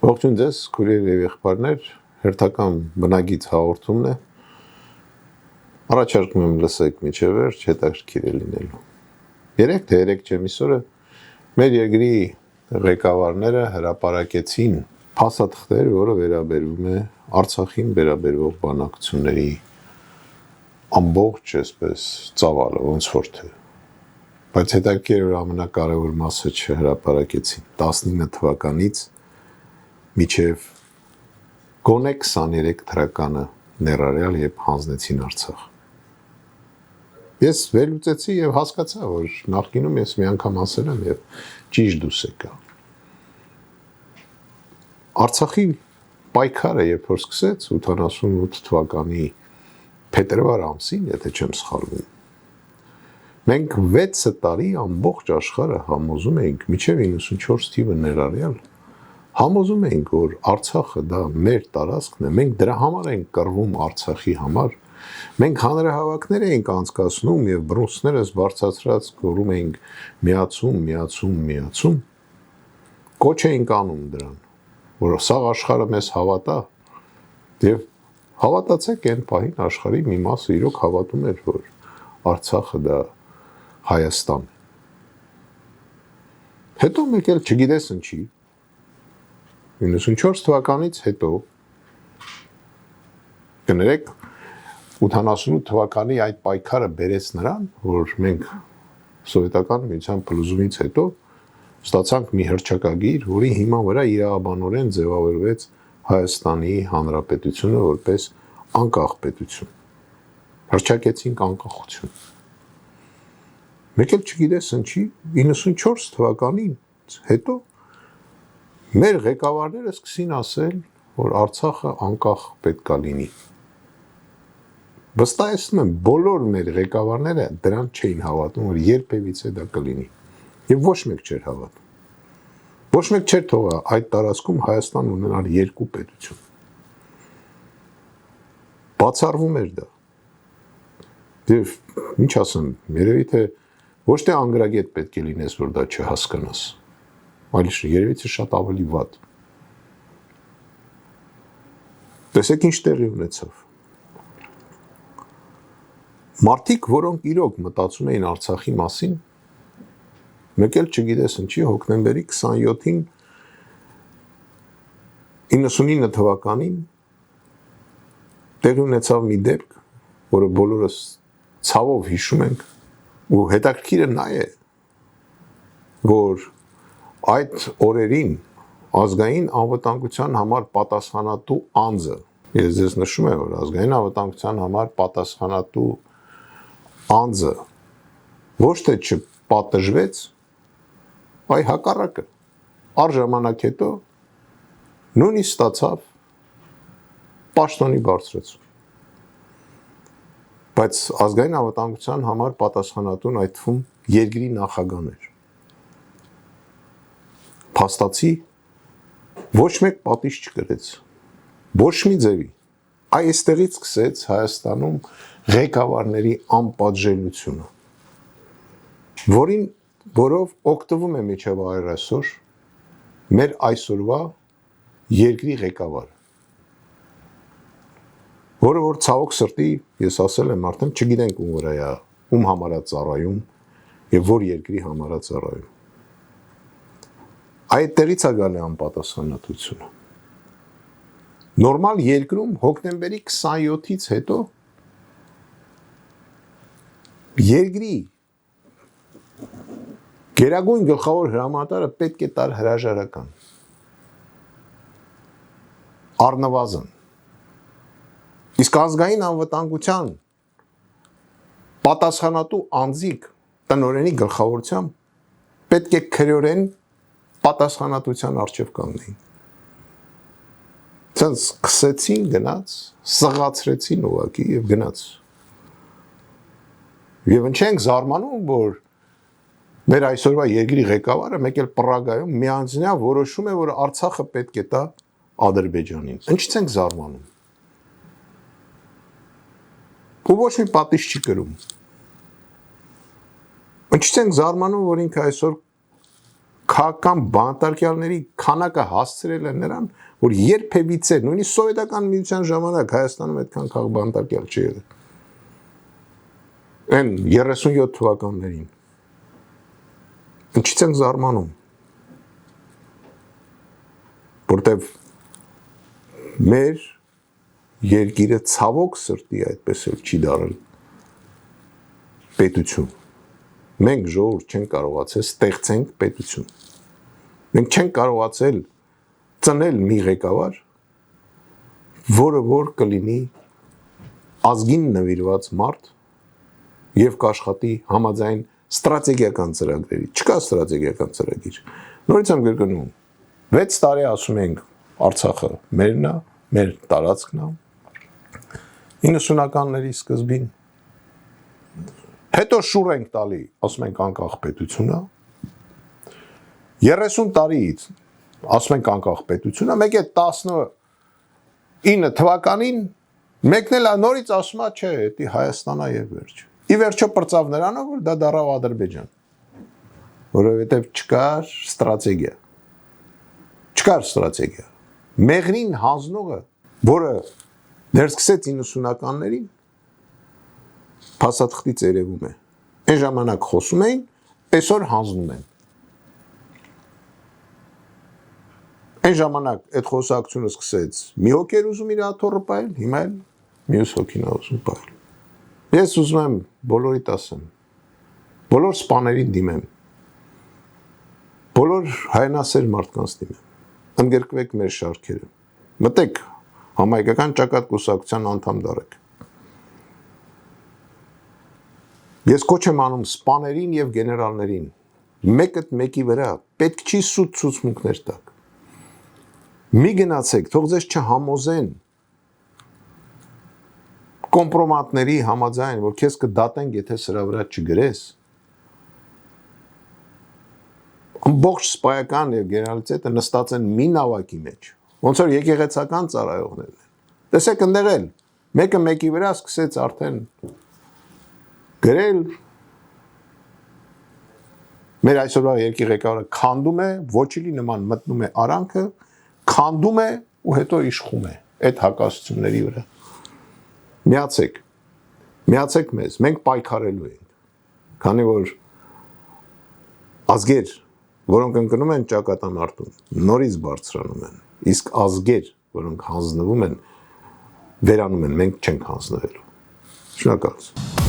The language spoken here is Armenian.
Ողջույն ձեզ, քույրեր եւ եղբայրներ, հերթական բնագիծ հաղորդումն է։ Առաջարկում եմ լսեք միջև վերջ, հետաքրքիր է լինելու։ 3 թե 3 չեմիսօրը մեր երկրի ղեկավարները հրապարակեցին փաստաթղթեր, որը վերաբերում է Արցախին վերաբերող բանակցությունների ամբողջ այսպես ծավալը, ոնց որ թե։ Բայց հետաքրքիր է, որ ամենակարևոր մասը չհրապարակեցին 19 թվականից միջև գոնե 23 թվականը ներառյալ երբ հանձնեցին Արցախ։ Ես վերլուծեցի եւ հասկացա, որ նախկինում ես մի անգամ ասել եմ եւ ճիշտ դուս եկա։ Արցախի պայքարը երբ որ սկսեց 88 թվականի փետրվար ամսին, եթե չեմ սխալվում, մենք 6 տարի ամբողջ աշխարհը համոզում էինք, մինչև 94 թիվը ներառյալ, համոզում էինք, որ Արցախը դա մեր տարածքն է, մենք դրա համար ենք կռվում Արցախի համար, մենք հանրահավաքներ էինք անցկացնում եւ բռունցքներս բարձրացրած գոռում էինք միացում, կոչ էինք անում դրան, որ սա աշխարհը մեզ հավատա եւ հավատացեք այն պահին աշխարհի մի մասը իրոք հավատում էր, որ Արցախը դա Հայաստան է։ Հետո մեկ էլ չգիտես ինչի 94 թվականից հետո կներեք 88 թվականի այդ պայքարը բերեց նրան, որ մենք սովետական միության փլուզումից հետո ստացանք մի հռչակագիր, որի հիման վրա իրավաբանորեն ձևավորվեց Հայաստանի Հանրապետությունը որպես անկախ պետություն։ Հռչակեցինք անկախություն։ Մեկ էլ չգիտես ինչի 94 թվականին հետո մեր ղեկավարները սկսին ասել, որ Արցախը անկախ պետք է լինի։ Վստահեցնում եմ, բոլոր մեր ղեկավարները դրան չէին հավատում, որ երբևիցե դա կլինի։ Եվ ոչ մեկ չէր հավատում։ Ոչ մեկ չէր թողա այդ տարածքում Հայաստան ունենալ երկու պետություն։ Բացառվում էր դա։ Եվ ինչ ասեմ, երևի թե ոչ թե անգրագետ պետք է լինես, որ դա չհասկանաս, այլ երևի թե շատ ավելի վատ։ Տեսեք ինչ տեղի ունեցավ։ Մարդիկ, որոնք իրոք մտածում էին Արցախի մասին, մեկ էլ չգիտես ինչի հոկտեմբերի 27-ին 99 թվականին տեղի ունեցավ մի դեպք, որը բոլորս ցավով հիշում ենք, ու հետաքրքիրը նա է, որ այդ օրերին ազգային անվտանգության համար պատասխանատու անձը, ես ձեզ նշում եմ, որ ազգային անվտանգության համար պատասխանատու անձը ոչ թե չպատժվեց, այ հակառակը, առժամանակ հետո նույնիսկ ստացավ պաշտոնի բարձրացում։ Բայց ազգային անվտանգության համար պատասխանատուն այդ թվում երկրի նախագահն էր։ Փաստացի ոչ մեկ պատիժ չկրեց, ոչ մի ձևի։ Այստեղից սկսեց Հայաստանում ղեկավարների անպատժելիությունը, որով օգտվում է մինչև այսօր մեր այսօրվա երկրի ղեկավարը, որը որ ցավոք սրտի, ես ասել եմ արդեն, չգիտենք ում վրա է, ում համար է ծառայում եւ որ երկրի համար է ծառայում։ Այդտեղից է գալի անպատասխանատվությունը։ Նորմալ երկրում հոկտեմբերի 27-ից հետո երկրի գերագույն գլխավոր հրամանատարը պետք է տար հրաժարական։ Առնվազն։ Իսկ ազգային անվտանգության պատասխանատու անձիկ տնօրենի գլխավորությամբ պետք է քրեորեն պատասխանատվության առջև կանգնեին։ Ցած սկսեցին գնաց, սղացրեցին ուղակի եւ գնաց։ Եվ չենք զարմանում, որ մեր այսօրվա երկրի ղեկավարը մեկ էլ Պրագայում միանձնյա որոշում է, որ Արցախը պետք է տա Ադրբեջանին։ Ինչից ենք զարմանում։ Ու ոչ մի պատիժ չի կրում։ Ինչից ենք զարմանում, որ ինքը այսօր քաղաքական բանտարկյալների քանակը հասցրել է նրան, որ երբևիցե նույնիսկ սովետական միության ժամանակ Հայաստանում այդքան քաղաք բանտարկյալ չի եղել։ Այն 37 թվականներին։ Ինչից ենք զարմանում։ Որտեվ մեր երկիրը ցավոք սրտի այդպես էլ չի դարել պետություն։ Մենք ժողովուրդ չենք կարողացել ստեղծենք պետություն։ Մենք չենք կարողացել ծնել մի ղեկավար, որը որ կլինի ազգին նվիրված մարդ եւ կաշխատի համաձայն ստրատեգիական ծրագրերի։ Չկա ստրատեգիական ծրագիր։ Նորից եմ կրկնում, 6 տարի ասում ենք Արցախը մերն է, մեր տարածքն է։ 90-ականների սկզբին հետո շուռ ենք տալի, ասում ենք անկախ պետություն է։ 30 տարից ասում ենք անկախ պետություն է, մեկ է 19 թվականին մեկն էլ նորից ասում է, չէ, դա Հայաստան է եւ վերջ։ Ի վերջո պրծավ նրանով, որ դա դառավ Ադրբեջան, որովհետեւ չկար ստրատեգիա։ Չկար ստրատեգիա։ Մեղրին հանձնողը, որը դեռ սկսեց 90-ականներին, փաստաթղթից երևում է։ Այն ժամանակ խոսում էին, այսօր հանձնում են։ Այն ժամանակ այդ խոսակցությունը սկսեց մի հոգի էր ուզում իր աթոռը պայել, հիմա էլ մյուս հոգին է ուզում պայել։ Ես ուզում եմ բոլորիդ ասեմ, բոլոր սպաներին դիմեմ, բոլոր հայրենասեր մարդկանց դիմեմ, ընդգրկվեք մեր շարքերը, մտեք համայնքական ճակատ կուսակցության անդամ դառեք։ Ես կոչ եմ անում սպաներին եւ գեներալներին, մեկը մեկի վրա պետք չի սուտ ցուցմունքներ տակ։ Մի գնացեք, թող ձեզ չհամոզեն կոմպրոմատների համաձայն, որ քեզ կդատենք, եթե սրա վրա չգրես։ Ամբողջ սպայական եւ գեներալիտետը նստած են մի նավակի մեջ, ոնց որ եկեղեցական ծառայողներն են։ Տեսեք ընդեղ էլ, մեկը մեկի վրա սկսեց արդեն գրել, մեր այսօրվա երկի ղեկավարը քանդում է, ոչիլի նման մտնում է արանքը, քանդում է ու հետո իշխում է այդ հակասությունների վրա։ Միացեք մեզ, մենք պայքարելու ենք, քանի որ ազգեր, որոնք ընկնում են ճակատամարտում, նորից բարձրանում են, իսկ ազգեր, որոնք հանձնվում են, վերանում են, մենք չենք հանձնվելու։ Շնորհակալություն։